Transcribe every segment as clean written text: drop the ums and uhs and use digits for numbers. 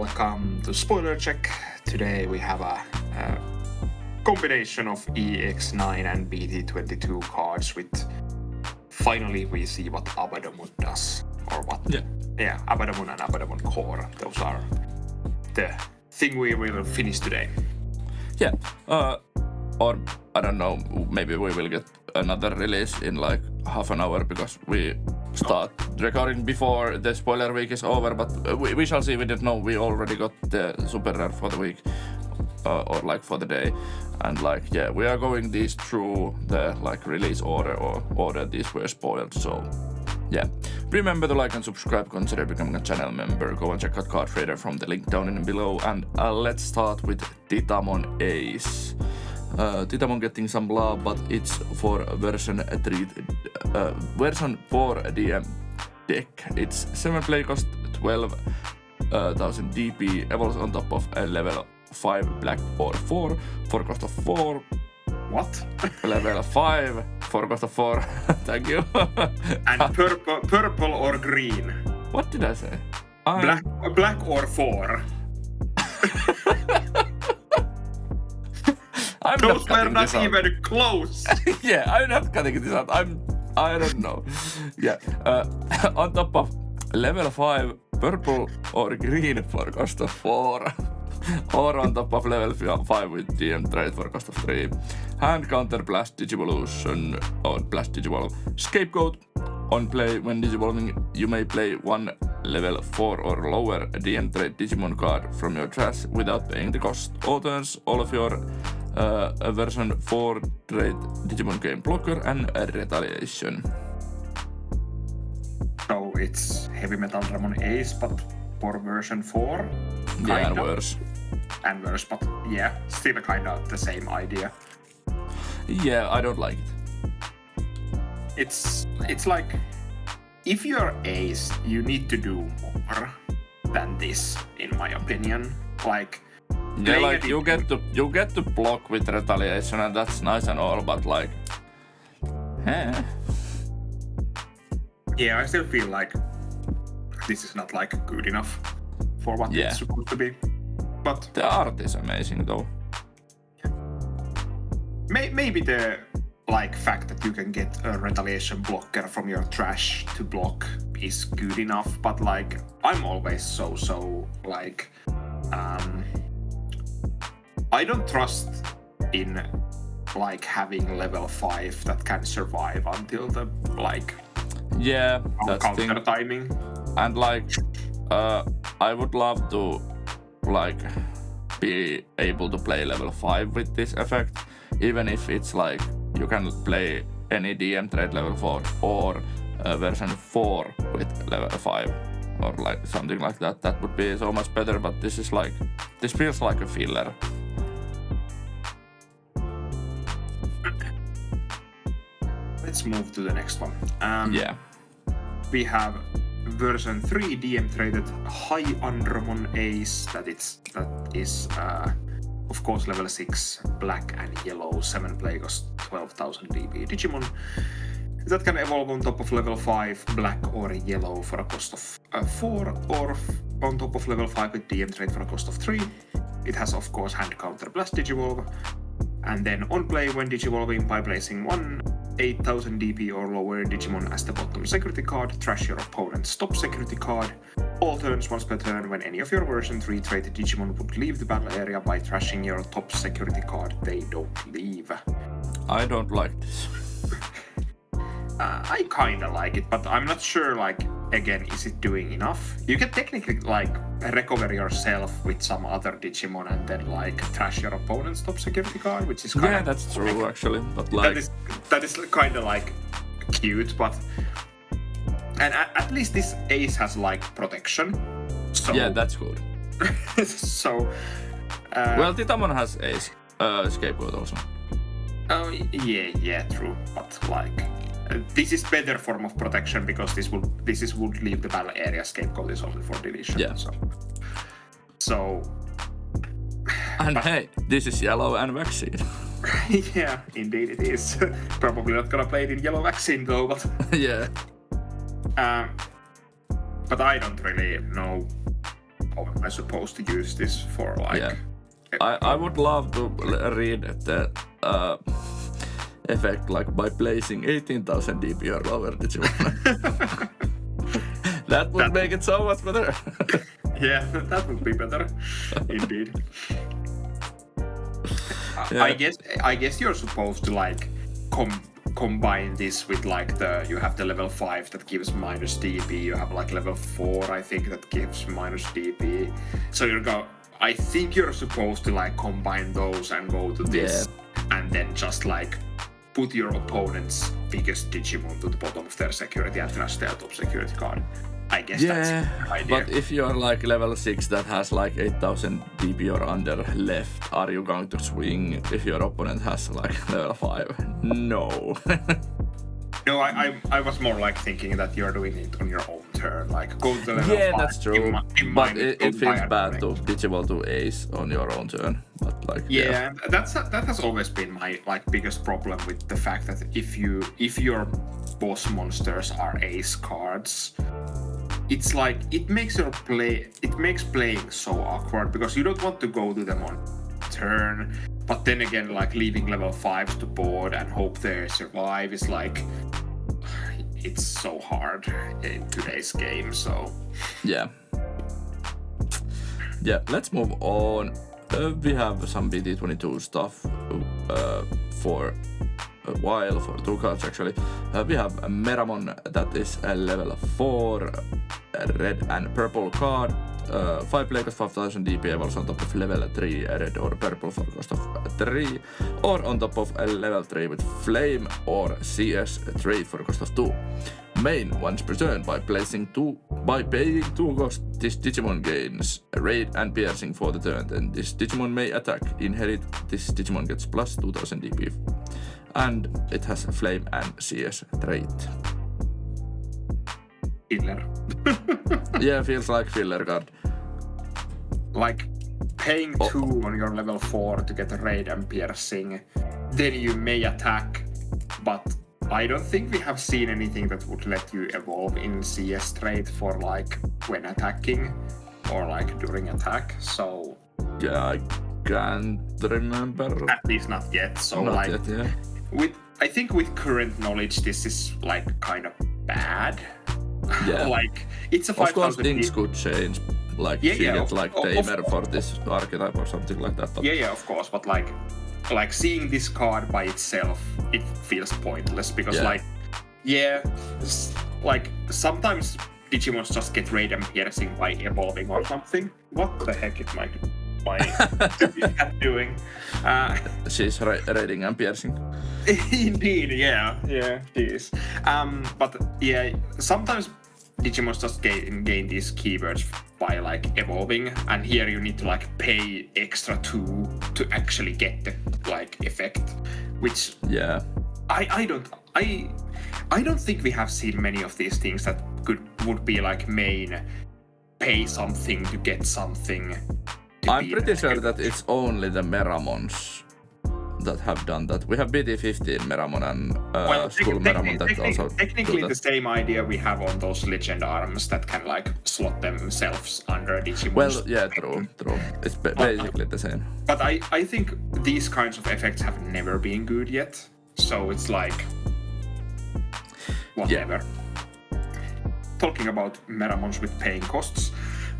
welcome to Spoiler Check. Today we have a combination of EX9&BT22 cards with finally we see what Abaddomon does. Or what? Yeah, Abaddomon and Abaddomon Core. Those are the thing we will finish today. Yeah, or I don't know, maybe we will get another release in like half an hour because we start recording before the spoiler week is over, but we shall see. We didn't know. We already got the super rare for the week or like for the day, and like yeah, we are going these through the like release order or order these were spoiled. So yeah, remember to like and subscribe, consider becoming a channel member, go and check out Card Trader from the link down in below, and let's start with Digimon Ace. Digimon getting some love, but it's for version 4 DM deck. It's 7 play cost, 12,000 DP, evolves on top of a level 5 black or 4 for cost of 4. What? Level 5 for cost of 4. Thank you. And purple or green. What did I say? Black or 4. Those were not even close. Yeah, I'm not cutting this out. I don't know. Yeah, on top of level 5 purple or green for cost of 4. Or on top of level 5 with DM trade for cost of 3. Hand counter Blast Digivolution or Blast Digivolve. Scapegoat. On play, when Digivolving, you may play one level 4 or lower DM trade Digimon card from your trash without paying the cost. All turns, all of your version 4 trade Digimon game blocker and retaliation. So it's Heavy Metal Dramon Ace, but for version 4? Yeah, and worse. And worse, but yeah, still kind of the same idea. Yeah, I don't like it. It's like, if you're Ace, you need to do more than this, in my opinion. Like, yeah, like you get to block with retaliation, and that's nice and all, but like, yeah, I still feel like this is not like good enough for what it's supposed to be. But the art is amazing, though. Maybe the like fact that you can get a retaliation blocker from your trash to block is good enough, but like I'm always so like I don't trust in like having level 5 that can survive until the like that's counter thing. timing. And like I would love to like be able to play level 5 with this effect, even if it's like you can play any DM trade level 4 or version 4 with level 5 or like something like that. That would be so much better, but this feels like a filler. Let's move to the next one. Yeah. We have version 3 DM traded Abaddomon Ace. That is of course level 6 black and yellow 7 play cost 12,000 DP Digimon that can evolve on top of level 5 black or yellow for a cost of 4 or on top of level 5 with DM trade for a cost of 3. It has of course hand counter Blast Digivolve, and then on play when Digivolving by placing one 8,000 DP or lower Digimon as the bottom security card, trash your opponent's top security card. All turns once per turn when any of your version 3 traded Digimon would leave the battle area by trashing your top security card, they don't leave. I don't like this. I kinda like it, but I'm not sure, like, again, is it doing enough? You can technically, like, recover yourself with some other Digimon and then, like, trash your opponent's top security card, which is kinda... Yeah, that's true, actually, but, like... That is kinda, like, cute, but... And at least this Ace has, like, protection, so... Yeah, that's good. So... well, Digimon has Ace, Scapegoat also. Oh, yeah, true, but, like... this is better form of protection because this would leave the battle area. Scapegoat is only for deletion. Yeah. So. And hey, this is yellow and vaccine. Yeah, indeed it is. Probably not gonna play it in yellow vaccine though, but. Yeah. But I don't really know how am I supposed to use this for like... Yeah. I would love to read the effect like by placing 18,000 dB or lower Digimon. That would make it so much better. Yeah, that would be better, indeed. Yeah. I guess you're supposed to like combine this with like you have the level 5 that gives minus dB, you have like level 4 I think that gives minus dB. So I think you're supposed to like combine those and go to this and then just like put your opponent's biggest Digimon to the bottom of their security and trash their top security card. I guess that's the idea. But if you're like level 6 that has like 8,000 dB or under left, are you going to swing if your opponent has like level 5? No. No, I was more like thinking that you're doing it on your own turn, like go to the level 5. Yeah, that's true. But it feels bad to Digimon to ace on your own turn. But like that has always been my like biggest problem with the fact that if your boss monsters are ace cards, it's like it makes playing so awkward because you don't want to go to them on turn, but then again like leaving level 5s to board and hope they survive is like it's so hard in today's game. So yeah, let's move on. We have some BT22 stuff for a while, for 2 cards actually. We have Meramon, that is a level 4 red and purple card. 5 play cost 5,000 DP evolves on top of level 3 red or purple for cost of 3, or on top of a level 3 with flame or CS trait for cost of 2. Main once per turn by paying 2 cost, this Digimon gains raid and piercing for the turn, then this Digimon may attack. Inherit, this Digimon gets plus 2000 DP. And it has a flame and CS trait. Filler. Yeah, feels like filler card. Like paying 2 on your level 4 to get a raid and piercing, then you may attack, but I don't think we have seen anything that would let you evolve in CS trait for like when attacking or like during attack, so... Yeah, I can't remember. At least not yet, so not like... Yet, yeah. I think with current knowledge this is like kind of bad. Yeah. Like it's a 5,000. Of course things could change. Like you get like tamer for this archetype or something like that. But... Yeah, of course. But like seeing this card by itself, it feels pointless because like sometimes Digimons just get raid and piercing by evolving or something. What the heck is my cat doing? She's raiding and piercing. Indeed, yeah, she is. But yeah, sometimes Digimons just gain these keywords by like evolving, and here you need to like pay extra 2 to actually get the like effect, which I don't think we have seen many of these things that would be like main pay something to get something. I'm pretty sure that it's only the Meramons that have done that. We have BT15 Meramon and Skull Meramon that also technically the same idea we have on those legend arms that can like slot themselves under Digimon. Well, yeah, true. It's basically the same. But I think these kinds of effects have never been good yet. So it's like whatever. Yeah. Talking about Meramons with paying costs,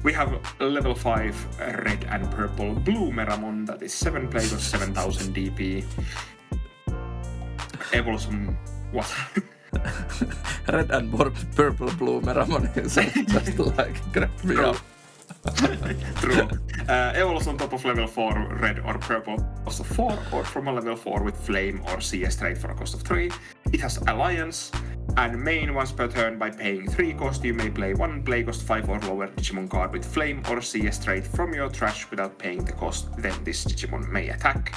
we have level 5 red and purple blue Meramon that is 7 play cost 7,000 DP. Evolution, what? Red and purple blue Meramon is just like crack me up. True. Evolution on top of level 4 red or purple cost of 4, or from a level 4 with flame or CS trait for a cost of 3. It has alliance. And main once per turn by paying 3 cost, you may play 1 play cost 5 or lower Digimon card with flame or CS trait from your trash without paying the cost, then this Digimon may attack.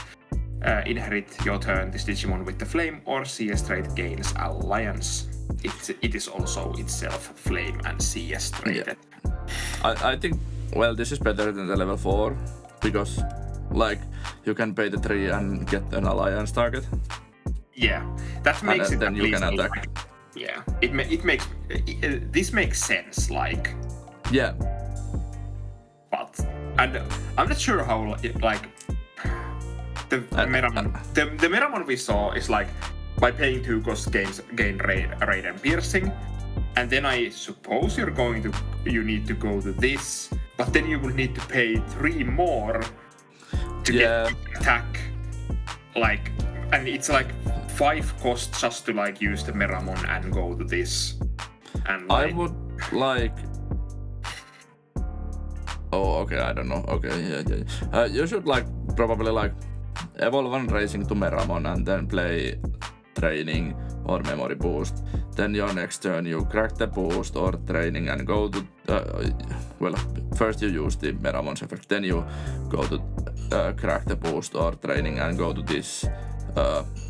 Inherit your turn, this Digimon with the flame or CS trait gains alliance. It is also itself flame and CS trait. Yeah. I think, well, this is better than the level 4 because like you can pay the 3 and get an alliance target. Yeah, that makes and it then at you least can attack. Like, yeah, this makes sense, like. Yeah. But And I'm not sure how like the Meramon we saw is like by paying 2 cost gain raid and piercing, and then I suppose you need to go to this, but then you will need to pay 3 more to get attack, like, and it's like 5 cost just to like use the Meramon and go to this. And like, I would like. Oh, okay, I don't know. Okay, yeah. You should like probably like evolve and racing to Meramon and then play training or memory boost. Then your next turn you crack the boost or training and go to first you use the Meramon's effect, then you go to crack the boost or training and go to this,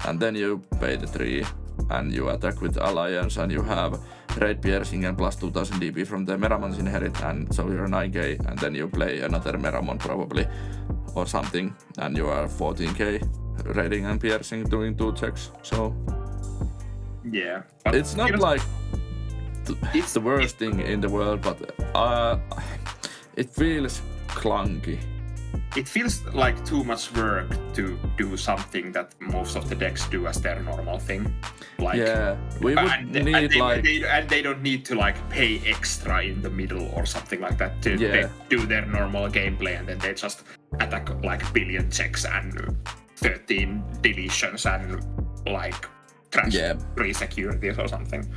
and then you pay the 3 and you attack with Alliance and you have raid piercing and plus 2000 DP from the Meramon's inherit, and so you're 9k, and then you play another Meramon probably or something and you are 14k raiding and piercing doing 2 checks. So yeah, it's not like it's the worst thing in the world, but it feels clunky. It feels like too much work to do something that most of the decks do as their normal thing. Like, yeah, we would need they don't need to like pay extra in the middle or something like that to they do their normal gameplay, and then they just attack like billion checks and 13 deletions and like trash 3 securities or something.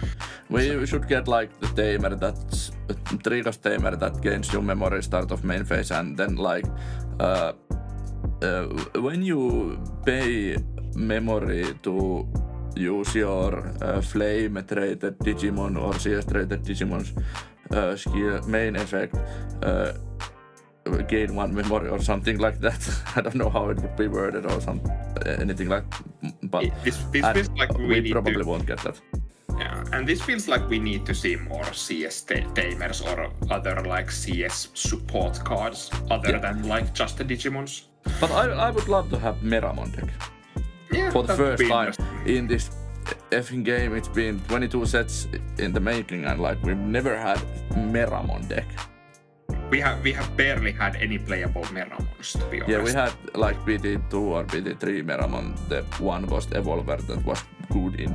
We should get like the tamer that's 3-cost tamer that gains your memory start of main phase, and then like when you pay memory to use your flame traded Digimon or CS traded Digimon's skill main effect, gain 1 memory or something like that. I don't know how it would be worded or anything like, but this feels like we probably won't get that. Yeah, and this feels like we need to see more CS tamers or other like CS support cards other than like just the Digimons. But I would love to have Meramon deck. Yeah, for the first time in this effing game. It's been 22 sets in the making, and like we've never had Meramon deck. We have barely had any playable Meramons, to be honest. Yeah, we had like BT2 or BT3 Meramon, the 1-cost evolver that was good in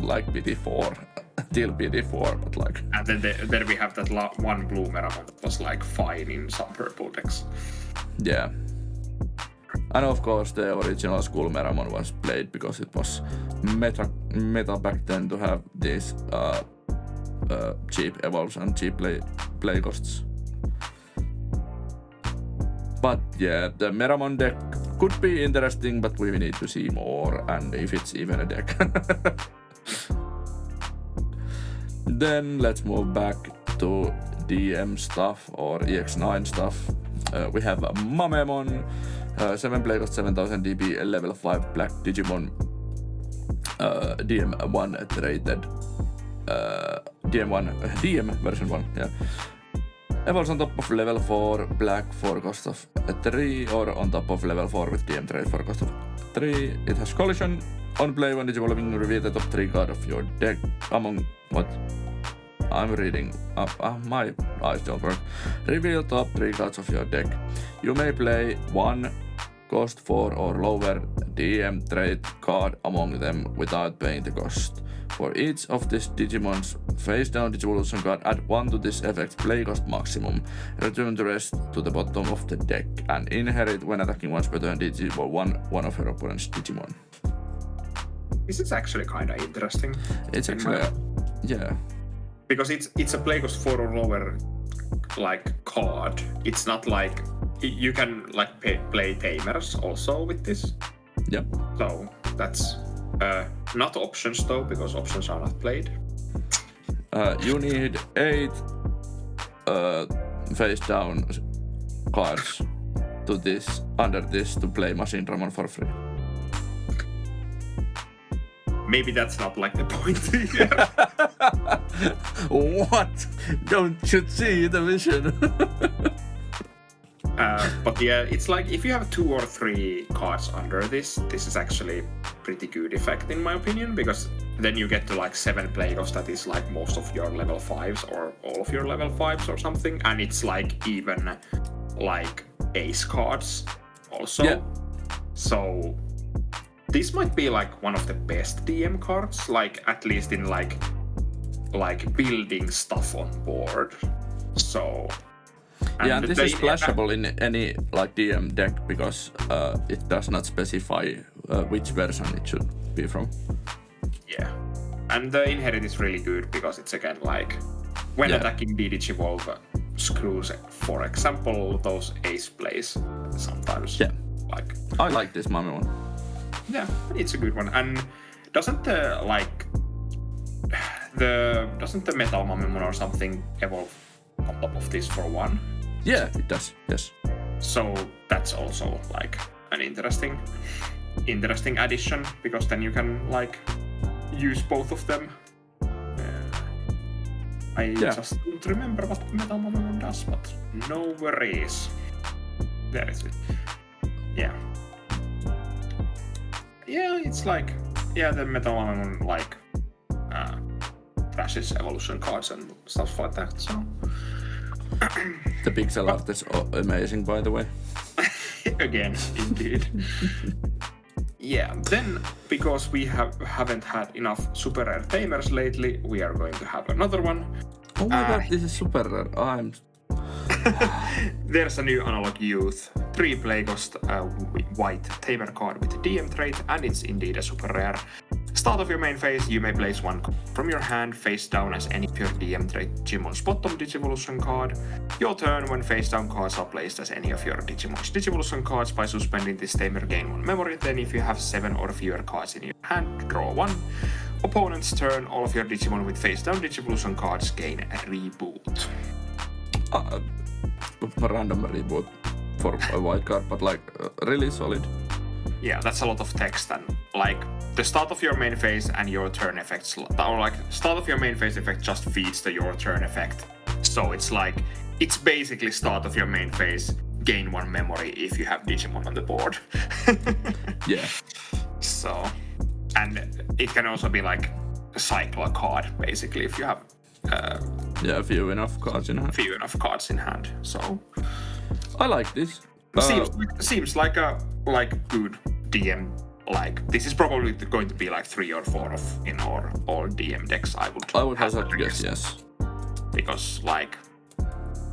like BT4 till BT4, but like. And then we have that one blue Meramon that was like fine in some purple decks. Yeah. And of course the original school Meramon was played because it was meta back then to have these cheap evolves and cheap play costs. But yeah, the Meramon deck could be interesting, but we need to see more, and if it's even a deck. Then let's move back to DM stuff or EX9 stuff. We have Omnimon, 7 play cost 7000 DP, level 5 black Digimon, DM1 rated, DM version 1, yeah. Evolves on top of level 4 black for cost of 3, or on top of level 4 with DM trade for cost of 3. It has collision. On play when Digivolving, reveal the top 3 card of your deck among what? I'm reading. My eyes don't work. Reveal top 3 cards of your deck. You may play 1 cost 4 or lower DM trade card among them without paying the cost. For each of this Digimon's face down Digivolution card, add 1 to this effect's play cost maximum. Return the rest to the bottom of the deck and inherit when attacking once per turn Digimon one of her opponent's Digimon. This is actually kind of interesting. It's actually, yeah. Because it's a play cost 4 or lower like card. It's not like you can like play tamers also with this. Yep. So that's not options though, because options are not played. You need 8 face down cards to this under this to play Machine Dramon for free. Maybe that's not like the point. What? Don't you see the vision? But yeah, it's like if you have 2 or 3 cards under this is actually pretty good effect in my opinion, because then you get to like 7 playghosts that is like most of your level 5s or all of your level 5s or something, and it's like even like ace cards also. Yeah. So this might be like one of the best DM cards, like at least in like building stuff on board. So Yeah, and this is splashable in any like DM deck because it does not specify which version it should be from. Yeah, and the inherit is really good because it's again like when attacking Digivolve screws, for example, those ace plays sometimes. Yeah, like I like this Omnimon. Yeah, it's a good one. And doesn't the Metal Omnimon or something evolve on top of this for one? Yeah, it does. Yes. So that's also like an interesting addition because then you can like use both of them. I just don't remember what Metal Omnimon does, but no worries. There it is. Yeah. Yeah, it's like the Metal Omnimon like trashes evolution cards and stuff like that. So the pixel art is amazing, by the way. Again, indeed. Yeah. Then because we haven't had enough super rare tamers lately, we are going to have another one. Oh my god, this is super rare. There's a new Analog Youth 3 play cost white tamer card with DM trait, and it's indeed a super rare. Start of your main phase, you may place one from your hand face down as any pure DM trait Digimon's bottom Digivolution card. Your turn, when face down cards are placed as any of your Digimon's Digivolution cards. By suspending this tamer, gain 1 memory. Then if you have 7 or fewer cards in your hand, draw 1. Opponent's turn, all of your Digimon with face down Digivolution cards gain a reboot. Random reboot for a white card, but like really solid. Yeah, that's a lot of text, and like the start of your main phase and your turn effects, or like start of your main phase effect just feeds the your turn effect. So it's like it's basically start of your main phase, gain 1 memory if you have Digimon on the board. Yeah. So, and it can also be like a cycle card basically if you have few enough cards in hand. So I like this. Seems like a good DM. Like this is probably going to be like 3 or 4 in all DM decks. I would hazard to guess, yes. Because like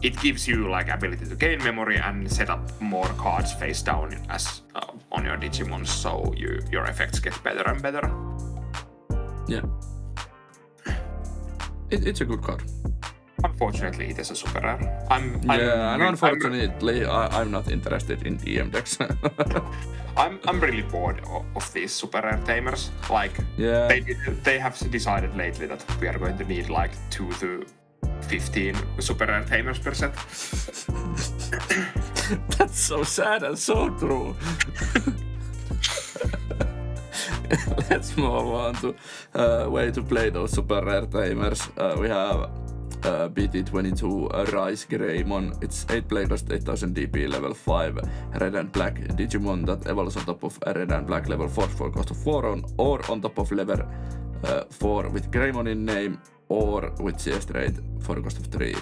it gives you like ability to gain memory and set up more cards face down as on your Digimon, so your effects get better and better. Yeah. It's a good card. Unfortunately, it is a super rare. Unfortunately, I'm not interested in DM decks. I'm really bored of these super rare tamers. Like, they have decided lately that we are going to need like 2 to 15 super rare tamers per set. That's so sad and so true. Let's move on to way to play those super rare tamers. We have BT22 Rise Greymon. It's 8 play cost, 8000 DP, level 5 red and black Digimon that evolves on top of a red and black level 4 for cost of 4 or on top of level 4 with Greymon in name or with CS trait for cost of 3.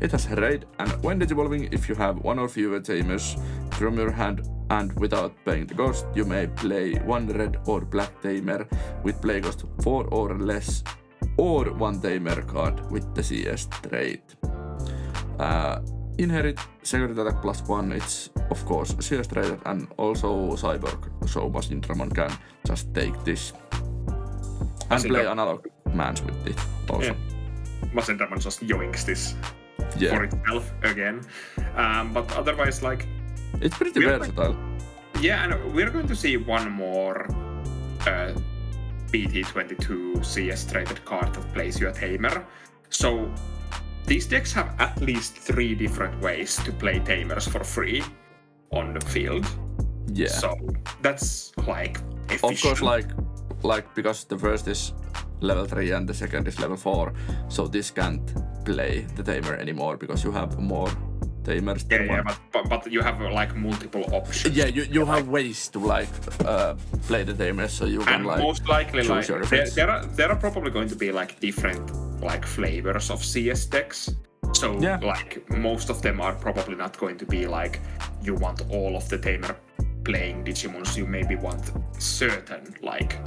It has raid, and when digivolving, if you have 1 or fewer tamers from your hand and without paying the cost, you may play 1 red or black tamer with play cost 4 or less, or 1 tamer card with the CS trait. Inherit, security attack +1, it's of course CS trait and also Cyborg, so Omnimon can just take this. And play analog mans with it also. Yeah. Omnimon just yoinks this for itself again. But otherwise, like... It's pretty versatile. Yeah, and we're going to see one more BT22 CS traded card that plays you a tamer. So these decks have at least 3 different ways to play tamers for free on the field. Yeah. So that's like efficient. Of course, like because the first is level 3 and the second is level 4, so this can't play the tamer anymore because you have more tamers. But you have like multiple options. Yeah, you have ways to like play the tamers, so you can and like most likely choose like your effects. there are probably going to be like different like flavors of CS decks. So like most of them are probably not going to be like you want all of the tamer playing Digimons. You maybe want certain like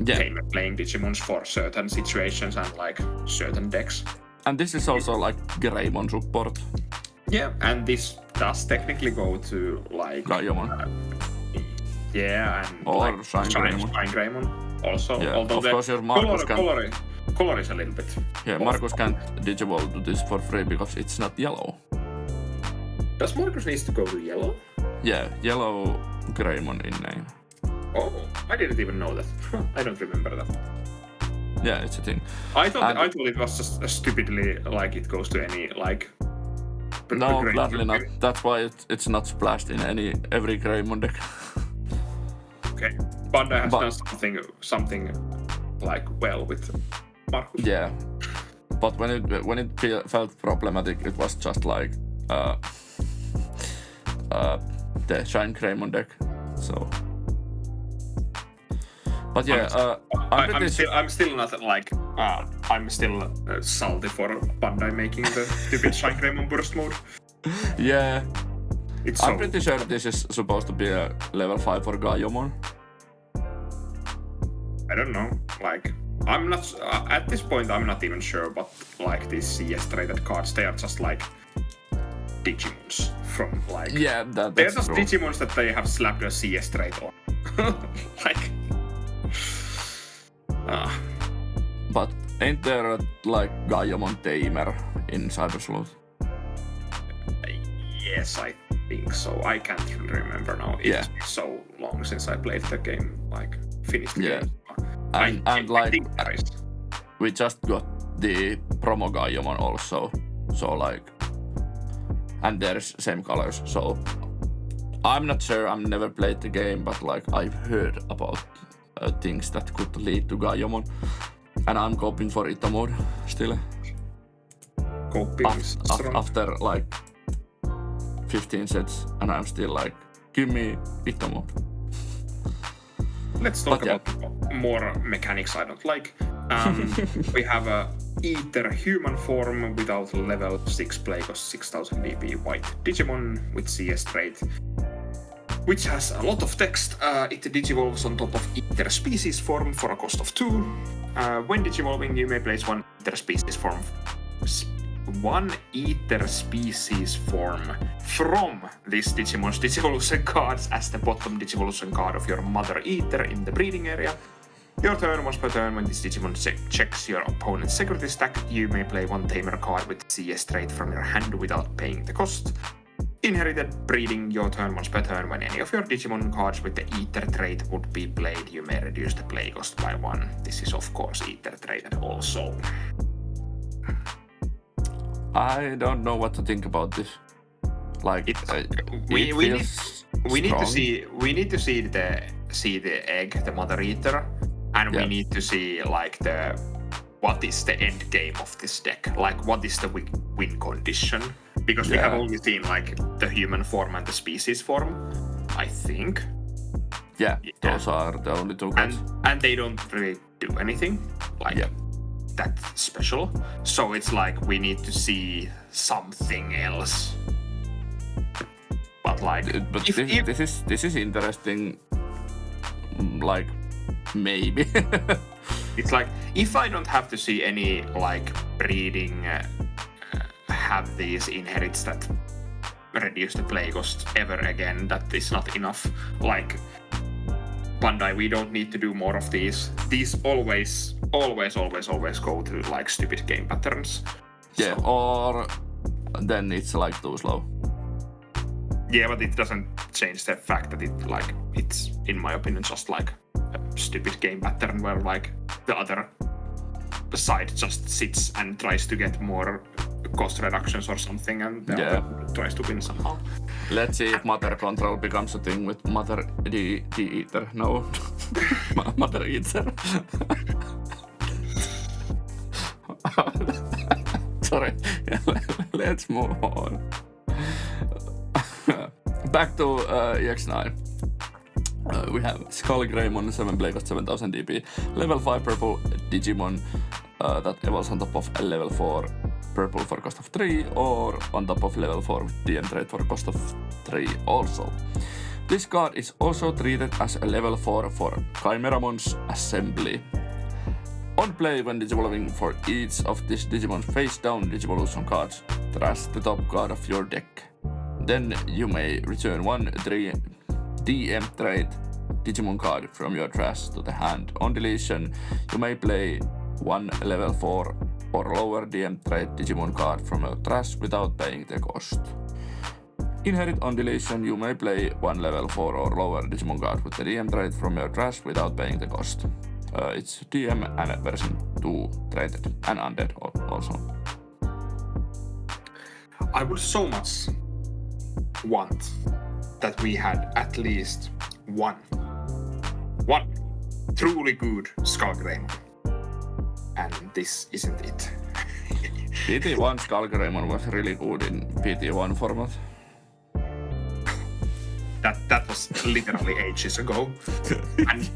tamer playing Digimons for certain situations and like certain decks. And this is also like Greymon support. Yeah, and this does technically go to like Gaiamon. And or like Shine Greymon also. Yeah, although of the course your Marcus color is a little bit. Yeah, Marcus can't Digivolve to this for free because it's not yellow. Does Marcus needs to go to yellow? Yeah, yellow Greymon in name. Oh, I didn't even know that. I don't remember that. Yeah, it's a thing. I thought it was just stupidly like it goes to any like. No, gladly not. That's why it's not splashed in every Greymon deck. Okay, Bandai has done something like well with Marcus. Yeah, but when it felt problematic, it was just like the Shine Greymon deck. So, but yeah, I'm still not like I'm still salty for Bandai making the stupid Shine Greymon burst mode. Yeah. I'm pretty sure this is supposed to be a level 5 for Gaiamon. I don't know. Like, I'm not at this point. I'm not even sure. But like these CS traded cards, they are just like Digimons from like. Yeah, that's they're just true. Digimons that they have slapped a CS trade on. Like. But ain't there a like Gaiamon tamer in Cyber Sleuth? Yes, I think so. I can't remember now. It's been so long since I played the game, like finished the game. And like think there is. we just got the promo Gaiamon also, so like, and there's same colors. So I'm not sure. I've never played the game, but like I've heard about things that could lead to Gaiamon, and I'm coping for Ita mode still. Coping after like 15 sets, and I'm still like, give me Ita mode. Let's talk about more mechanics I don't like. We have a Ether human form without level 6 play cost 6000 DP white Digimon with CS trait, which has a lot of text. It digivolves on top of Ether species form for a cost of 2. When digivolving, you may place one Ether species form from this Digimon's Digivolution cards as the bottom Digivolution card of your Mother Ether in the breeding area. Your turn, once per turn, when this Digimon checks your opponent's security stack, you may play one Tamer card with CS trait from your hand without paying the cost. Inherited breeding, your turn once per turn, when any of your Digimon cards with the Ether trait would be played, you may reduce the play cost by 1. This is of course Ether traded also. I don't know what to think about this. Like, we need to see the egg, the Mother Ether, and we need to see like what is the end game of this deck? Like, what is the win condition? Because we have only seen like the human form and the species form, I think. Yeah, those are the only two cards. And they don't really do anything like that special. So it's like we need to see something else. But like, this is interesting. Like, maybe. It's like if I don't have to see any like breeding have these inherits that reduce the play cost ever again, that is not enough. Like, Bandai, we don't need to do more of these. These always go to like stupid game patterns. Yeah, so. Or then it's like too slow. Yeah, but it doesn't change the fact that it's in my opinion just like a stupid game pattern where like the other side just sits and tries to get more cost reductions or something, and the other tries to win somehow. Let's see if Mother Control becomes a thing with Mother Ether. No, Mother Ether. Sorry, let's move on. Back to EX9. We have Skull Greymon, 7 play cost 7000 DP, level 5 purple Digimon that evolves on top of a level 4 purple for cost of 3, or on top of level 4 with DM trait for cost of 3 also. This card is also treated as a level 4 for Chimeramon's Assembly. On play, when digivolving for each of this Digimon's face-down Digivolution cards, trash the top card of your deck. Then you may return one 3 DM trait Digimon card from your trash to the hand. On deletion, you may play one level 4 or lower DM trait Digimon card from your trash without paying the cost. Inherit on deletion, you may play one level 4 or lower Digimon card with the DM trait from your trash without paying the cost. It's DM and version 2 traded and undead also. I would so much want that we had at least one truly good Skullgreymon. And this isn't it. PT1 Skullgreymon was really good in PT1 format. That was literally ages ago. And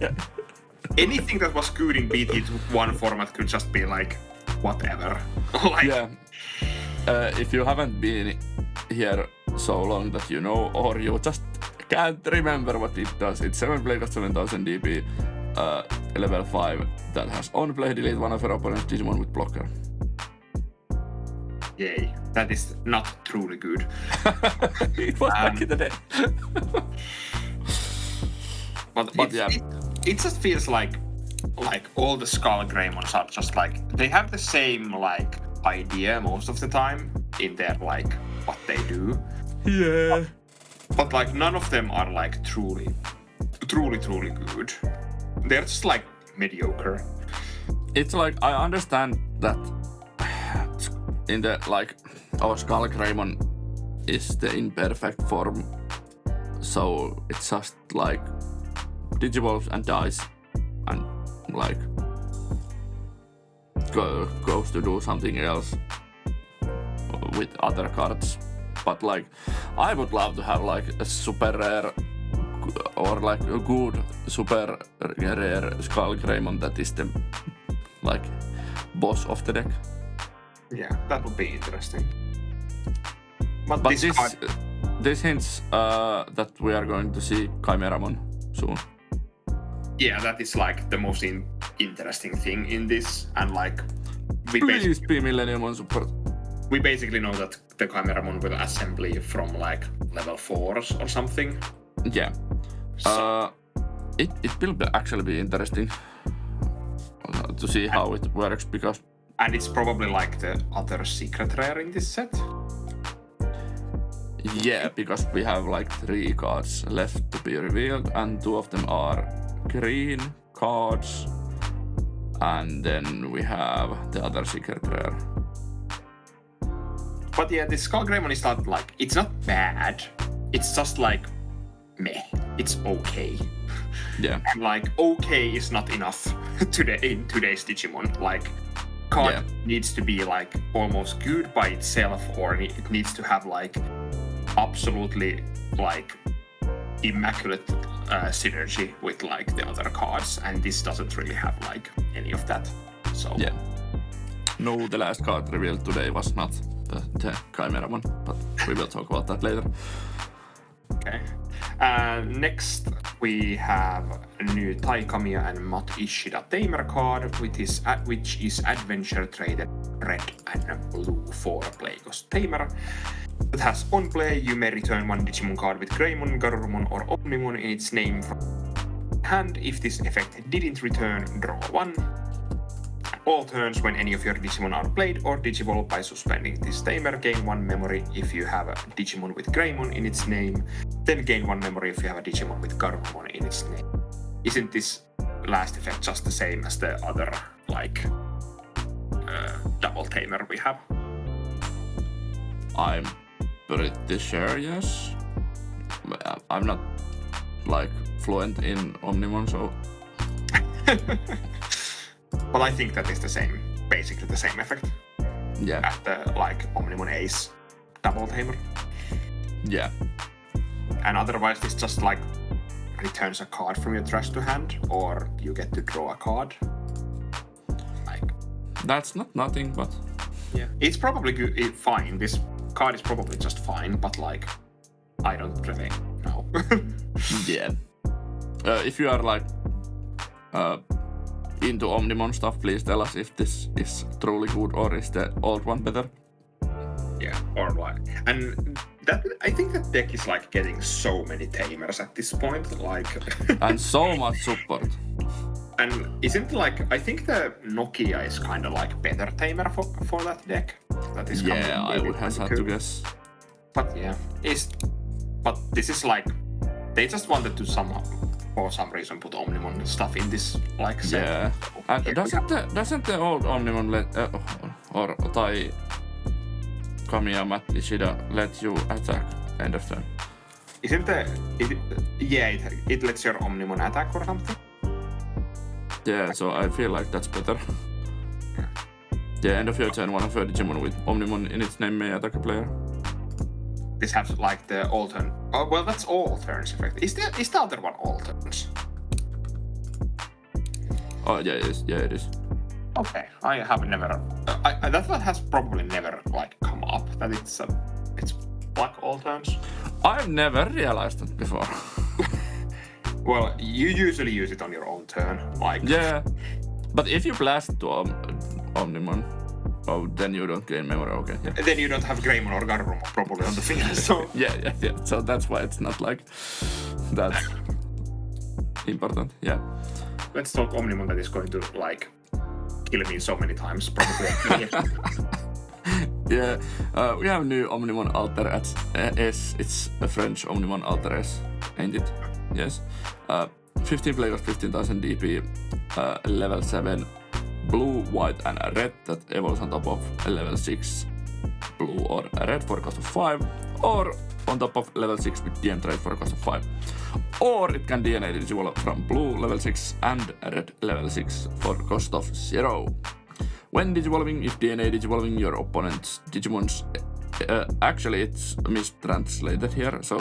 anything that was good in PT1 format could just be like, whatever. Like, yeah. If you haven't been here so long that you know, or you just can't remember what it does, it's 7 play cost 7000 DP, level 5 that has on play, delete one of your opponent's Digimon with blocker. Yay, that is not truly good. It was back in the day. But yeah. It just feels like all the Skullgreymons are just like, they have the same like idea most of the time in their like what they do. Yeah. But like none of them are like truly good. They're just like mediocre. It's like, I understand that in the like our Skullgreymon is the imperfect form, so it's just like digivolves and dies and like goes to do something else with other cards. But like I would love to have like a super rare or like a good super rare Skullgreymon that is the like boss of the deck. Yeah, that would be interesting. But this hints that we are going to see Chimeramon soon. Yeah, that is like the most interesting thing in this, and like Please be Millenniumon Support. We basically know that the Chimeramon will assembly from like level 4s or something. Yeah. So. It will actually be interesting to see how it works, because... And it's probably like the other secret rare in this set. Yeah, because we have like 3 cards left to be revealed, and 2 of them are green cards, and then we have the other secret rare. But yeah, this Skullgreymon is not like, it's not bad, it's just like meh, it's okay. Yeah. And like okay is not enough in today's Digimon. Like card needs to be like almost good by itself, or it needs to have like absolutely like immaculate synergy with like the other cards, and this doesn't really have like any of that. So yeah. No, the last card revealed today was not the Chimeramon, but we will talk about that later. Okay. Next, we have a new Tai Kamiya and Mat Ishida Tamer card, which is adventure traded red and blue for play cost Tamer. It has on play, you may return one Digimon card with Greymon, Garurumon, or Omnimon in its name from hand. If this effect didn't return, draw 1. All turns when any of your Digimon are played or Digivolve by suspending this Tamer, gain 1 memory if you have a Digimon with Greymon in its name, then gain 1 memory if you have a Digimon with Garurumon in its name. Isn't this last effect just the same as the other, like, double Tamer we have? I'm pretty sure, yes. I'm not, like, fluent in Omnimon, so... But I think that is the same, basically the same effect. Yeah. At the, like, Omnimon Ace double Tamer. Yeah. And otherwise this just, like, returns a card from your trash to hand, or you get to draw a card. Like... That's not nothing, but... Yeah. It's probably fine. This card is probably just fine, but like, I don't really know. Yeah. If you are like into Omnimon stuff, please tell us if this is truly good or is the old one better. Yeah, or like, and that I think that deck is like getting so many tamers at this point, like, And so much support. And isn't like, I think the Nokia is kind of like better tamer for that deck. That is Yeah, I would have had to guess. But yeah, but this is like, they just wanted to somehow, for some reason, put Omnimon stuff in this like set. Yeah, and doesn't the old Omnimon let or Tai Kamiya Ishida let you attack end of turn? Isn't it lets your Omnimon attack or something? Yeah, so I feel like that's better. Yeah, end of your turn, one of your Digimon with Omnimon in its name may attack a player. This has like the all turn. Oh well, that's all turns effect. Is the other one all turns? Oh yeah, it is. Okay, I have never. That one has probably never like come up that it's black all turns. I've never realized that before. Well, you usually use it on your own turn, like. Yeah, but if you blast to Omnimon, then you don't gain memory. Okay. Yeah. Then you don't have Greymon or Garurumon probably on the field. So. Yeah. So that's why it's not like that important. Yeah. Let's talk Omnimon that is going to like kill me so many times, probably. Yeah, we have new Omnimon Alter at S. It's a French Omnimon Alter S, ain't it? Yes. 15 players, 15,000 DP, level 7, blue, white, and red that evolves on top of level 6 blue or red for a cost of 5, or on top of level 6 with DM trait for a cost of 5. Or it can DNA Digivolve from blue level 6 and red level 6 for cost of 0. When Digivolving, if DNA Digivolving your opponent's Digimons, actually it's mistranslated here, so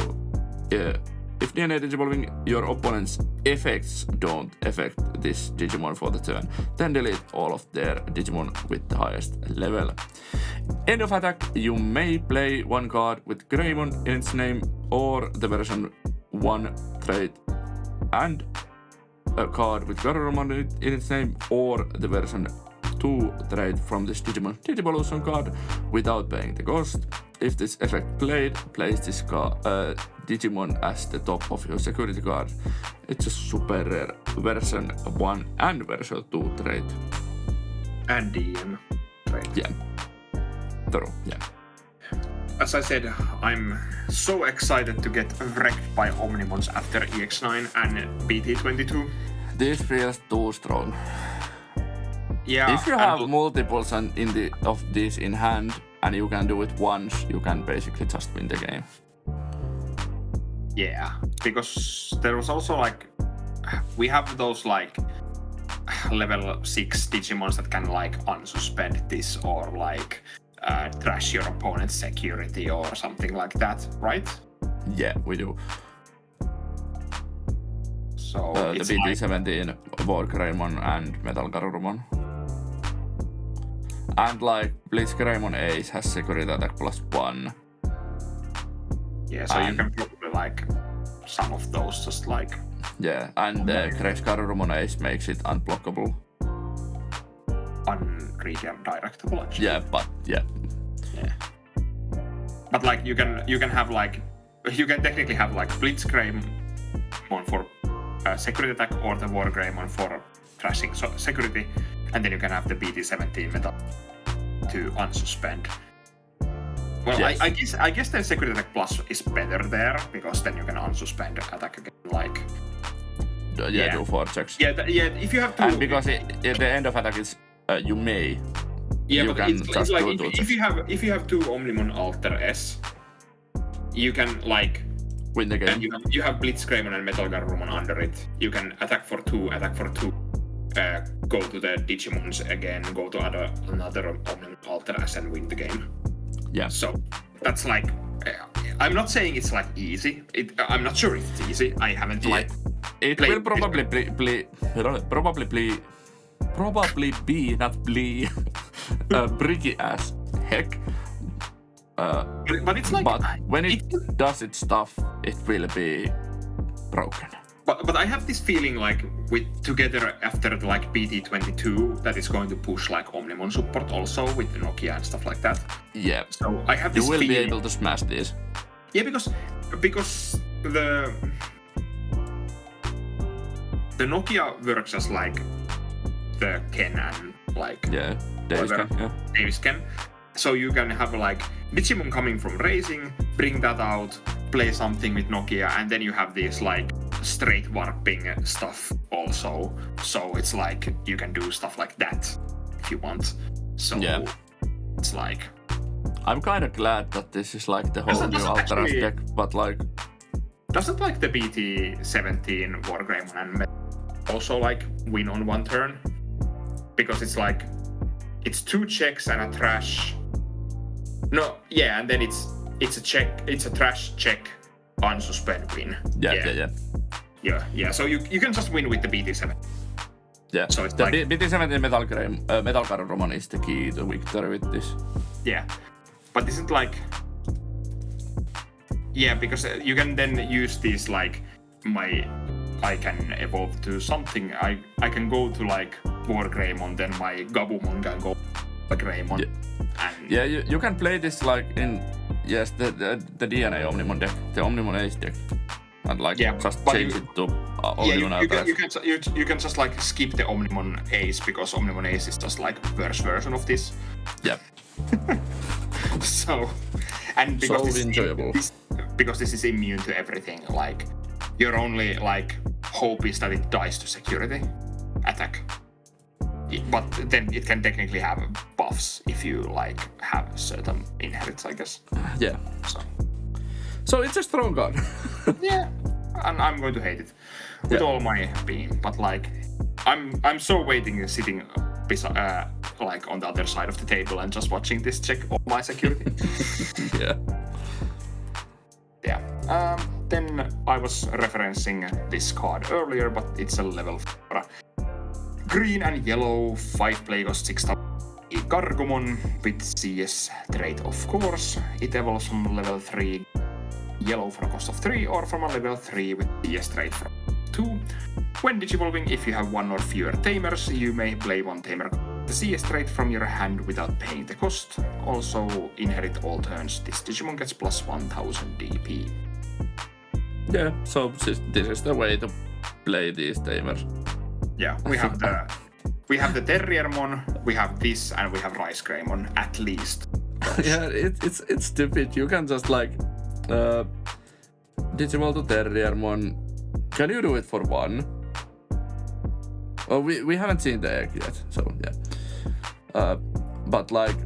if DNA Digivolving your opponent's effects don't affect this Digimon for the turn, then delete all of their Digimon with the highest level. End of attack, you may play one card with Greymon in its name, or the version 1 trait, and a card with Garurumon in its name, or the version 2 trait from this Digimon Digivolution card without paying the cost. If this effect played, place this Digimon as the top of your security card. It's a super rare version 1 and version 2 trait. And DM trait. Yeah. True, yeah. As I said, I'm so excited to get wrecked by Omnimons after EX9&BT22. This feels too strong. Yeah. If you have multiples of these in hand and you can do it once, you can basically just win the game. Yeah, because there was also like, we have those like level 6 Digimons that can like unsuspend this or like trash your opponent's security or something like that, right? Yeah, we do. So the BT17, Greymon and Metal Garurumon. And like Blitz Greymon Ace has security attack +1. Yeah, so you can probably like some of those just like. Yeah, and Grace Garurumon Ace makes it unblockable. Unredirectable actually. Yeah, but yeah. Yeah. But like you can have like, you can technically have like Blitz Greymon for security attack or the War Greymon for trashing security, and then you can have the BT17 Metal to unsuspend. Well, yes. I guess the security attack plus is better there because then you can unsuspend attack again. Like, yeah, do 4 checks. Yeah, if you have to. And because at the end of attack is you may. Yeah, you but can it's just like do if you have 2 Omnimon Alter S, you can like win the game. And you have Blitz Greymon and Metal Garurumon under it. You can attack for 2, go to the Digimons again, go to another Omnimon Alter S and win the game. Yeah. So that's like, I'm not saying it's like easy. I'm not sure if it's easy. I haven't like. It will probably be not blee, bricky as heck. But it's like... But when it does its stuff, it will be broken. But I have this feeling like with together after the like BT22 that is going to push like Omnimon support also with the Nokia and stuff like that. Yeah. So I have this You will feeling... be able to smash these. Yeah, because the Nokia works as like the Ken and like Davis Ken. So you can have like Digimon coming from racing, bring that out, play something with Nokia, and then you have these like straight warping stuff also. So it's like you can do stuff like that if you want. So it's like... I'm kind of glad that this is like the whole new Alteras deck, but like... Doesn't like the BT17 Wargreymon and also like win on one turn? Because it's like... It's 2 checks and a trash... No, yeah, and then it's a check, it's a trash check, unsuspend win. Yeah. So you can just win with the BT7. Yeah. So it's the like BT17 Metalgaromon is the key to victory with this. Yeah, but isn't like... Yeah, because you can then use these like I can evolve to something. I can go to like Wargreymon, then my Gabumon can go Greymon. Yeah. And you can play this like in the DNA Omnimon deck, the Omnimon Ace deck, and like just change it to Omnimon you can just like skip the Omnimon Ace because Omnimon Ace is just like worse version of this. Yeah. So and because so enjoyable. Because this is immune to everything. Like your only like hope is that it dies to security attack. But then it can technically have buffs if you like have certain inherits, I guess. Yeah. So it's a strong card. Yeah, and I'm going to hate it with all my being. But like, I'm so waiting, sitting like on the other side of the table and just watching this check all my security. Yeah. Yeah. Then I was referencing this card earlier, but it's a level 4. Green and yellow, 5 play cost 6,000 Gargomon with CS trait, of course. It evolves from level 3 yellow for a cost of 3 or from a level 3 with CS trait from 2. When digivolving, if you have 1 or fewer tamers, you may play 1 tamer the CS trait from your hand without paying the cost. Also, inherit all turns. This Digimon gets plus 1000 DP. Yeah, so this is the way to play these tamers. Yeah, we have the Terriermon, we have this, and we have Rice Greymon at least. Yeah, it's stupid. You can just like Digimon to Terriermon. Can you do it for 1? Well, we haven't seen the egg yet, so yeah. But like,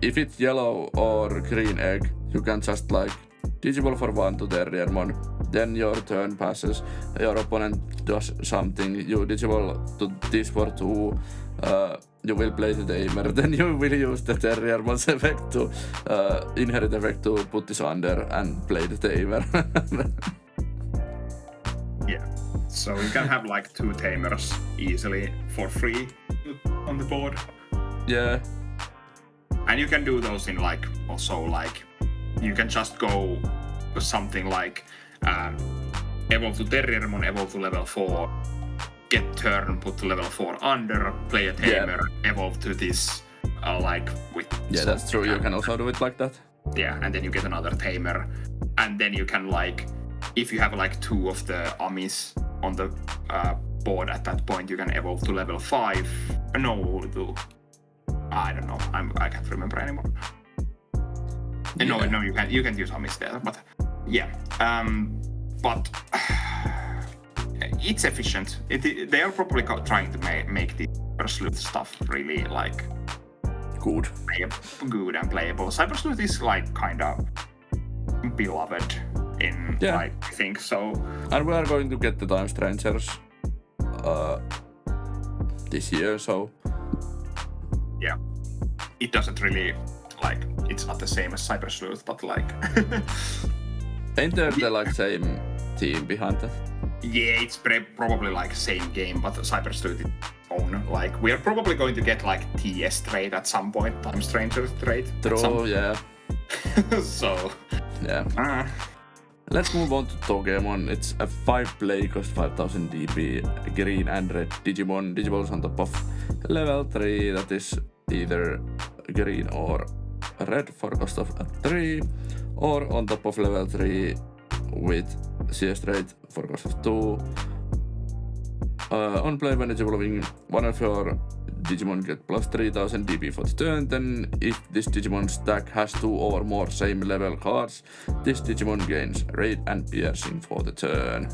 if it's yellow or green egg, you can just like Digimon for 1 to Terriermon. Then your turn passes, your opponent does something, you Digimon to this for 2, you will play the tamer, then you will use the Terriermon's effect to inherit effect to put this under and play the tamer. Yeah, so you can have like 2 tamers easily for free on the board. Yeah. And you can do those in like, also like, you can just go something like evolve to Terriermon, evolve to level 4, get turn, put to level 4 under, play a tamer, evolve to this, like with... Yeah, that's true, you can also do it like that. Yeah, and then you get another tamer, and then you can like, if you have like 2 of the Amis on the board at that point, you can evolve to level 5. No, I don't know, I can't remember anymore. Yeah. No, you can use Amis there, but yeah. But it's efficient. They are probably trying to make the Sleuth stuff really like good and playable. Cyber Sleuth is like kind of beloved in like, I think so. And we are going to get the Time Strangers this year, so yeah, it doesn't really like, it's not the same as Cyber Sleuth, but like ain't there the like same team behind that? Yeah, it's probably like same game, but Cyber Sleuth is own. Like, we are probably going to get like TS trade at some point, Time Stranger trade. True, yeah. So, yeah. Let's move on to Togemon. It's a 5-play, cost 5000 DP, green and red Digimon. Digivolves on top of level 3, that is either green or red for cost of 3, or on top of level 3 with CS rate for cost of 2. On play when Digivolving, one of your Digimon get plus 3000 DP for the turn, then if this Digimon stack has 2 or more same level cards, this Digimon gains Raid and Piercing for the turn.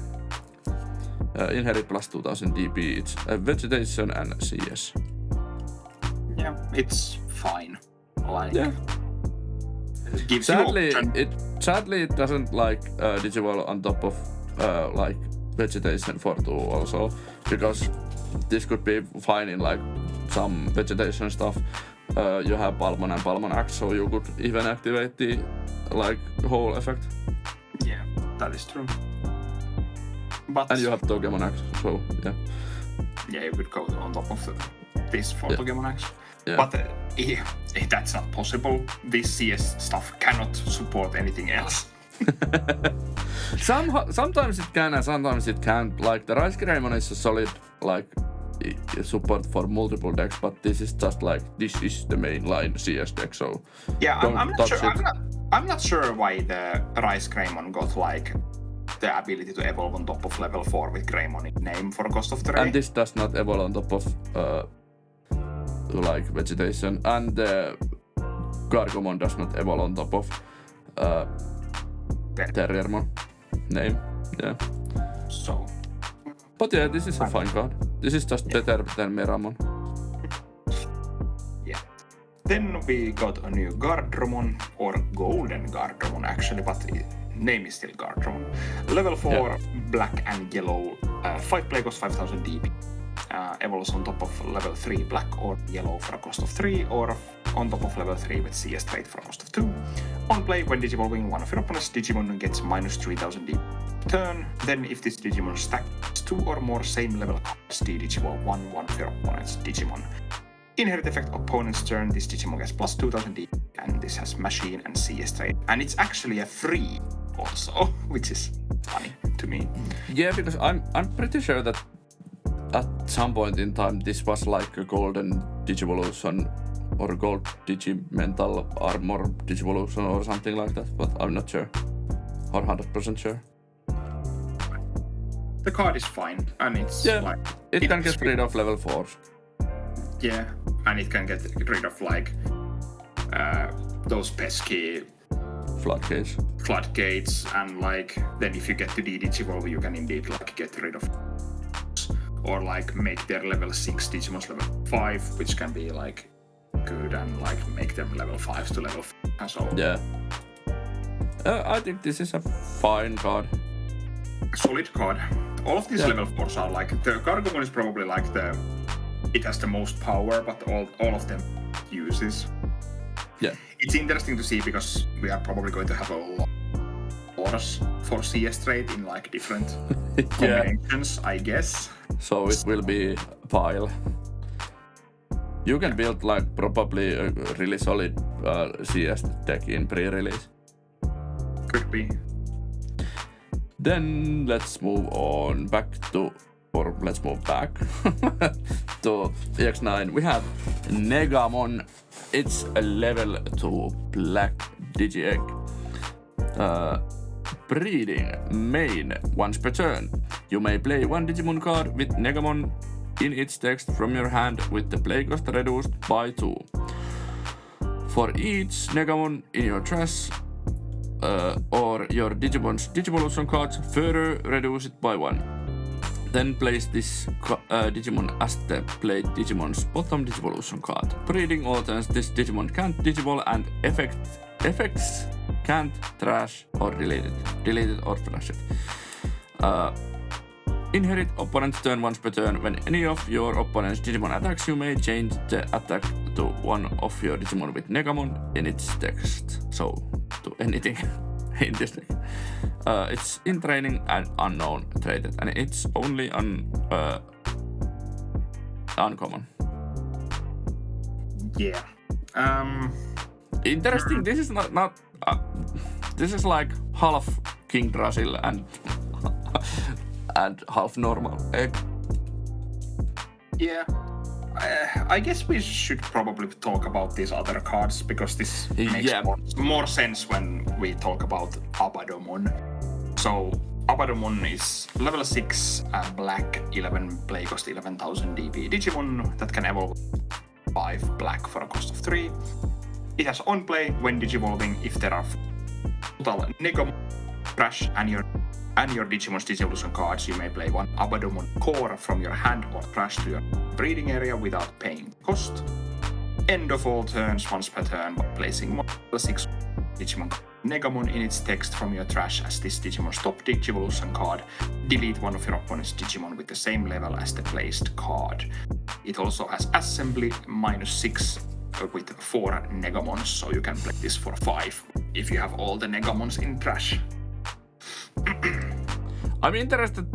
Inherit plus 2000 DP, it's a Vegetation and CS. Yeah, it's fine. Like, yeah. It gives sadly, you it doesn't like Digivolve on top of like Vegetation for 2 also, because this could be fine in like some vegetation stuff. You have Palmon and Palmon X, so you could even activate the like whole effect. Yeah, that is true. But and you have Togemon X, so yeah. Yeah, you could go on top of this for Togemon X. Yeah. But that's not possible. This CS stuff cannot support anything else. Sometimes it can and sometimes it can't. Like the Rice Greymon is a solid like support for multiple decks, but this is just like this is the main line CS deck. So yeah, I'm not sure. I'm not sure why the Rice Greymon got like the ability to evolve on top of level 4 with Greymon in name for a cost of 3. And this does not evolve on top of like Vegetation, and the Gargomon does not evolve on top of Terriermon name. Yeah. So. But yeah, this is a fine card. This is just better than Meramon. Yeah. Then we got a new Guardromon, or Golden Guardromon actually, but name is still Guardromon. Level 4, black and yellow, 5 play cost 5000 DP. Evolves on top of level 3 black or yellow for a cost of 3, or on top of level 3 with CS trait for a cost of 2. On play, when Digivolving, one of your opponent's Digimon gets minus 3000 DP. Turn, then if this Digimon stacks 2 or more same level cards, Digivolve one of your opponent's Digimon. Inherit effect opponent's turn, this Digimon gets plus 2000 DP, and this has machine and CS trait. And it's actually a free also, which is funny to me. Yeah, because I'm pretty sure that at some point in time this was like a golden Digivolution or gold Digimental Armor Digivolution or something like that, but I'm not sure or 100% sure. The card is fine, and it's like it can get rid of level 4s. Yeah, and it can get rid of like those pesky floodgates, and like then if you get to Digivolve, you can indeed like get rid of, or like make their level 6 Digimons level 5, which can be like good, and like make them level 5 to level 4. So yeah, I think this is a fine card. Solid card. All of these level 4s are like, the Gargomon is probably like it has the most power, but all of them uses. Yeah. It's interesting to see because we are probably going to have a lot of ores for CS trait in like different combinations, I guess. So it will be a pile. You can build like probably a really solid CS deck in pre-release. Could be. Then let's move back to EX9. We have Negamon. It's a level 2 black Digi-Egg. Breeding main once per turn. You may play one Digimon card with Negamon in its text from your hand with the play cost reduced by 2. For each Negamon in your trash or your Digimon's Digivolution cards, further reduce it by 1. Then place this Digimon as the played Digimon's bottom Digivolution card. Breeding all turns, this Digimon can't Digivolve, and effects can't trash or delete it or trash it. Inherit opponent's turn once per turn. When any of your opponent's Digimon attacks, you may change the attack to one of your Digimon with Negamon in its text. So, to anything in this deck. It's in training and unknown traded, and it's only on uncommon. Yeah. Interesting. This is not this is like half King Drasil and and half normal egg. Yeah. I guess we should probably talk about these other cards because this makes more sense when we talk about Abaddomon. So Abaddomon is level 6 black 11 play cost 11,000 DP Digimon that can evolve 5 black for a cost of 3. It has on play when digivolving if there are total Negamon, Trash and your Digimon's Digivolution cards, you may play one Abaddomon core from your hand or Trash to your breeding area without paying cost. End of all turns once per turn by placing one level 6 Digimon Negamon in its text from your Trash as this Digimon's top Digivolution card. Delete one of your opponent's Digimon with the same level as the placed card. It also has assembly -6 with 4 Negamons, so you can play this for 5 if you have all the Negamons in Trash. I'm interested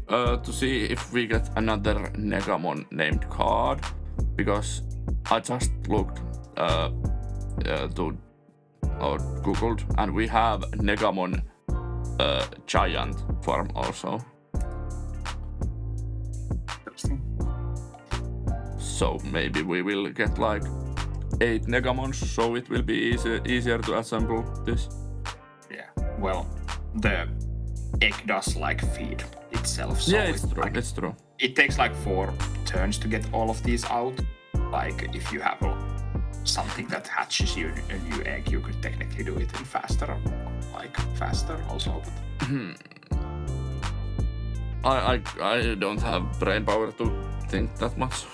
to see if we get another Negamon named card, because I just looked to or googled and we have Negamon giant form also. Interesting. So maybe we will get like 8 Negamons, so it will be easier to assemble this. Yeah, well, the egg does like feed itself. So yeah, it's true. Like, it's true. It takes like 4 turns to get all of these out. Like if you have something that hatches you a new egg, you could technically do it in faster also. But I don't have brain power to think that much.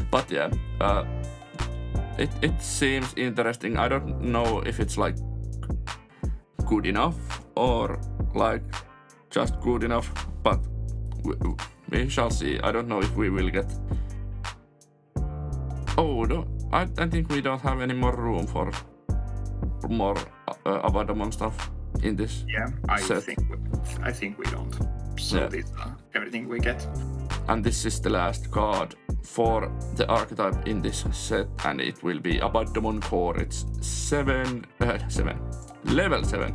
But yeah, it seems interesting. I don't know if it's like good enough or like just good enough, but we shall see. I don't know if we will get. Oh no, I think we don't have any more room for more Abaddomon stuff in this. Yeah, I think we don't. So this is everything we get. And this is the last card for the archetype in this set, and it will be Abaddomon core. It's 7, level 7,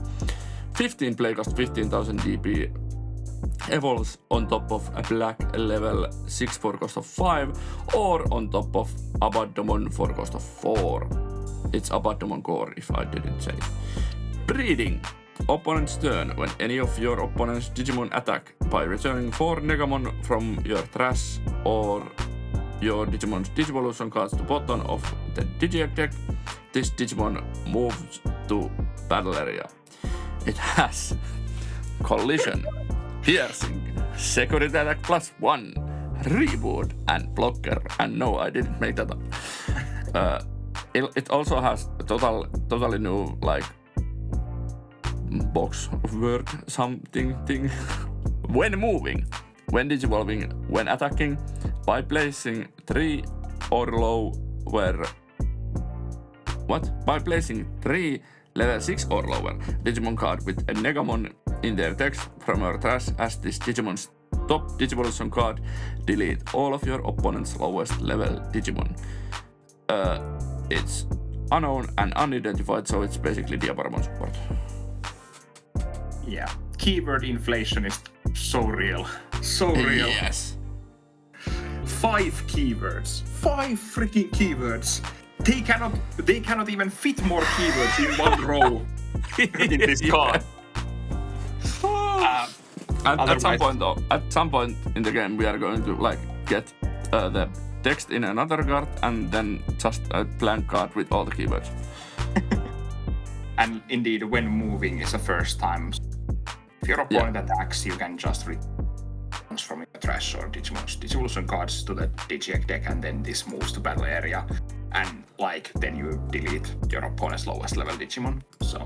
15 play cost 15,000 DP, evolves on top of a black level 6 for cost of 5, or on top of Abaddomon for cost of 4. It's Abaddomon core if I didn't say. Breeding. Opponent's turn. When any of your opponent's Digimon attack by returning 4 Negamon from your trash or your Digimon's Digivolution cards to bottom of the Digiegg deck, this Digimon moves to battle area. It has collision, piercing, security attack +1, reboot, and blocker. And no, I didn't make that up. It also has a totally new like box word something thing. When moving, when digivolving, when attacking, by placing 3 or lower. By placing 3 level 6 or lower Digimon card with a Negamon in their text from your trash as this Digimon's top Digivolution card, delete all of your opponent's lowest level Digimon. It's unknown and unidentified, so it's basically Diaboromon support. Yeah, keyword inflation is so real. So real. Yes. 5 keywords. 5 freaking keywords. They cannot even fit more keywords in one row in this card. At some point in the game, we are going to like get the text in another card and then just a blank card with all the keywords. And indeed, when moving is the first time. If your opponent attacks, you can just read from your trash or Digimon's Digivolution cards to the Digiegg deck, and then this moves to battle area, and like then you delete your opponent's lowest level Digimon. So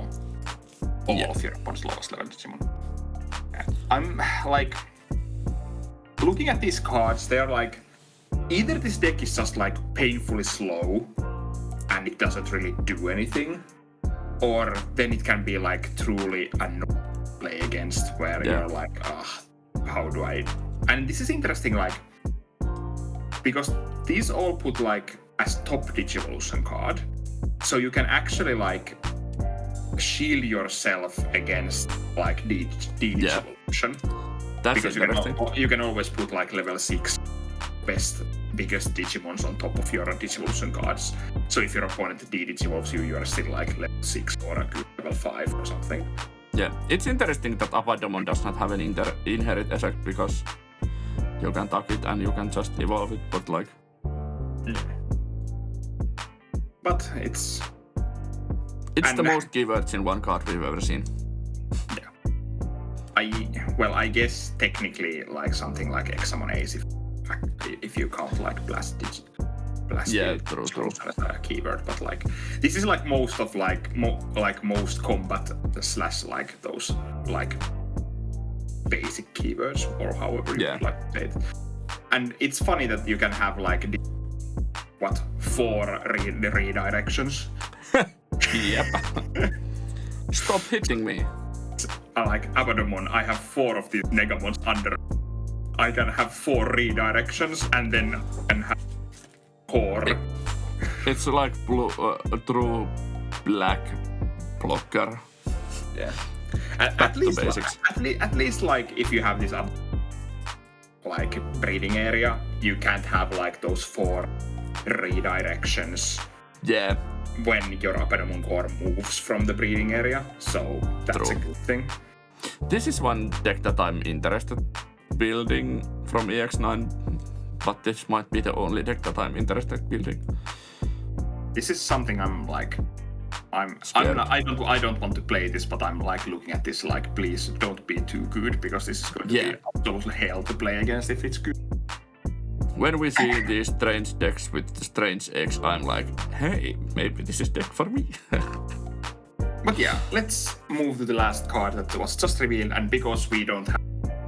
all of your opponent's lowest level Digimon. And I'm like looking at these cards. They are like either this deck is just like painfully slow and it doesn't really do anything, or then it can be like truly annoying to play against, where you're like, how do I And this is interesting, like, because these all put like as top Digivolution card, so you can actually like shield yourself against like Digivolution. That's because interesting. you can always put like level 6 biggest Digimons on top of your Digivolution cards. So if your opponent de-Digivolves you are still like level 6 or a good level 5 or something. Yeah, it's interesting that Abaddomon does not have an inherit effect because you can tuck it and you can just evolve it, but like... But it's the most keywords in one card we've ever seen. Yeah. I guess technically like something like Examon Ace if you count like Blast yeah, true. as a keyword, but like this is like most of like most combat / like those like basic keywords or however you would like to say it. And it's funny that you can have like 4 redirections. Yep. Stop hitting me. Like Abaddomon, I have 4 of these Negamons under. I can have 4 redirections and then I can have core. It's like a true black blocker. Yeah. At least basics. At least like if you have this like breeding area, you can't have like those 4 redirections. Yeah. When your Abaddomon core moves from the breeding area, so that's a good thing. This is one deck that I'm interested building from EX9, but this might be the only deck that I'm interested building. This is something I don't want to play this, but I'm like looking at this like, please don't be too good, because this is going to be absolutely hell to play against if it's good. When we see these strange decks with strange eggs, I'm like, hey, maybe this is deck for me. But yeah, let's move to the last card that was just revealed, and because we don't have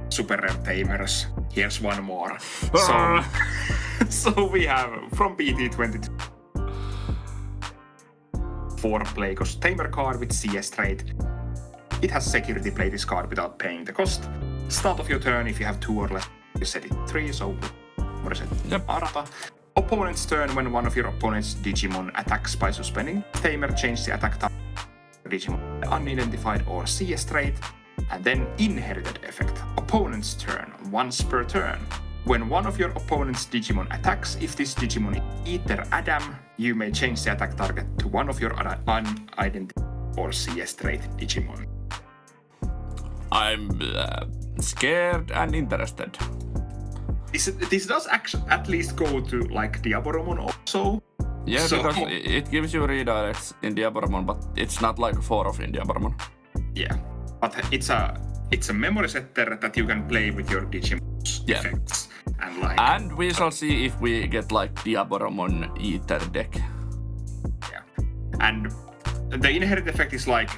super rare tamers, here's one more. So we have from BT22 4-play cost tamer card with CS trait. It has security, play this card without paying the cost. Start of your turn, if you have 2 or less, you set it 3, so what is it? Yep. Arata. Opponent's turn, when one of your opponent's Digimon attacks by suspending tamer, change the attack type Digimon unidentified or CS trait. And then inherited effect. Opponent's turn, once per turn. When one of your opponent's Digimon attacks, if this Digimon is either Adam, you may change the attack target to one of your unidentified or CS trait Digimon. I'm scared and interested. This does actually at least go to like Diaboromon also. Yeah, so, because it gives you redirects in Diaboromon, but it's not like 4 of in Diaboromon. Yeah, but it's a memory setter that you can play with your Digimon's effects. And we shall see if we get like Diaboromon Ether deck. Yeah, and the inherit effect is like,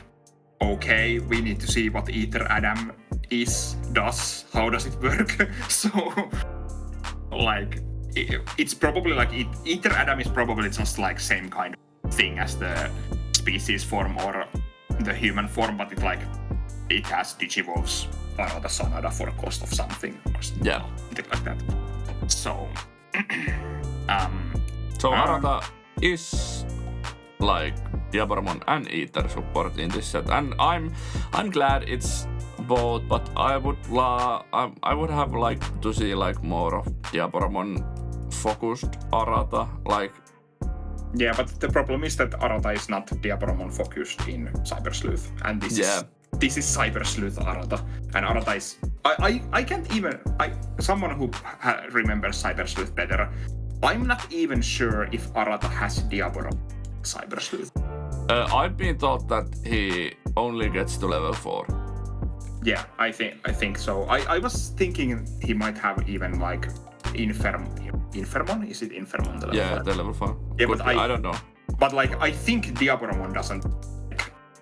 okay, we need to see what Ether Adam does. How does it work? So, like, it's probably like Ether Adam is probably just like same kind of thing as the species form or the human form, but it has Digivolves Arata Sanada for a cost of something or something like that. So, Arata is like Diaboromon and Ether support in this set, and I'm glad it's both, but I would have liked to see like more of Diaboromon focused Arata, like. Yeah, but the problem is that Arata is not Diaboromon focused in Cyber Sleuth, and this is Cyber Sleuth Arata, and Arata is I can't even someone who remembers Cyber Sleuth better. I'm not even sure if Arata has Diaboromon Cyber Sleuth. I've been told that he only gets to level 4. Yeah, I think so. I was thinking he might have even like Infermon? Is it Infermon the level 4? Yeah, the level 4. Yeah, but I don't know. But like I think Diaboromon doesn't.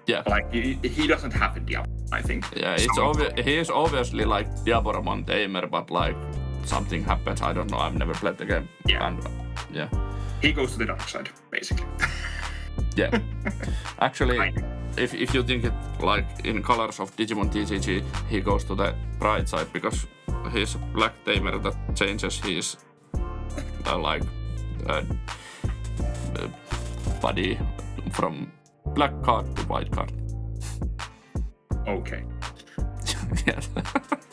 Yeah. Like he doesn't have a Diaboromon, I think. Yeah, he is obviously like Diaboromon tamer, but like something happens. I don't know. I've never played the game. Yeah. And, yeah. He goes to the dark side, basically. Yeah. Actually, if you think it like in colors of Digimon TCG, he goes to the bright side because he's a black tamer that changes his body from black card to white card. Okay. Yes.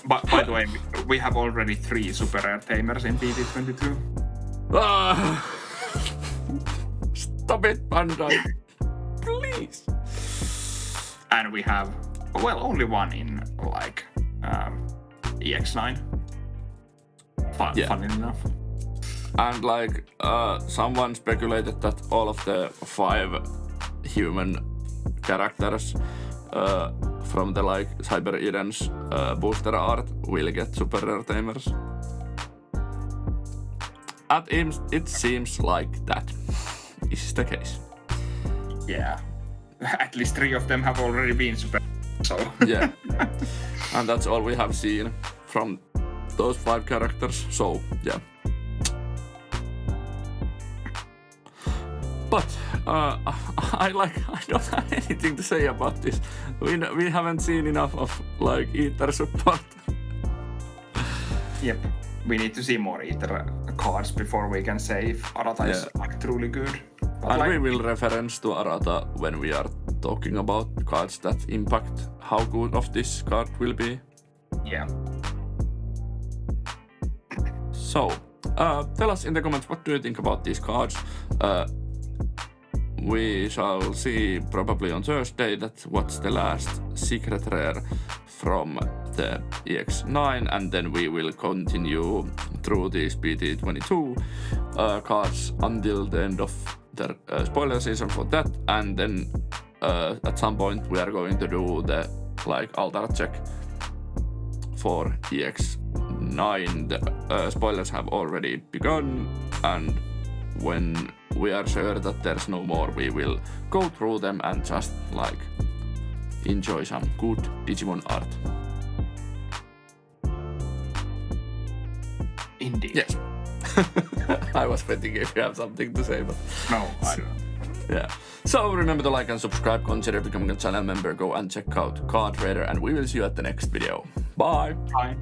But by the way, we have already 3 super rare tamers in BT22. Stop it, Bandai. Please. And we have, well, only 1 in like EX9. Funny enough. And like someone speculated that all of the 5 human characters from the like Cyber Eden's booster art will get super rare tamers. It seems like that is the case. Yeah. At least 3 of them have already been super. So yeah. And that's all we have seen from those 5 characters. So yeah. But I don't have anything to say about this. We haven't seen enough of like Ether support. Yep. We need to see more Ether cards before we can say if Arata is like truly good. But and we will reference to Arata when we are talking about cards that impact how good of this card will be. Yeah. So, tell us in the comments what do you think about these cards. We shall see probably on Thursday that what's the last secret rare from the EX9, and then we will continue through these BT22 cards until the end of the spoiler season for that, and then at some point we are going to do the like altar check for EX9. The spoilers have already begun, and when we are sure that there's no more, we will go through them and just like enjoy some good Digimon art. Indeed. Yes. I was waiting if you have something to say, but no, I don't. Yeah. So remember to like and subscribe, consider becoming a channel member, go and check out Card Trader, and we will see you at the next video. Bye. Bye.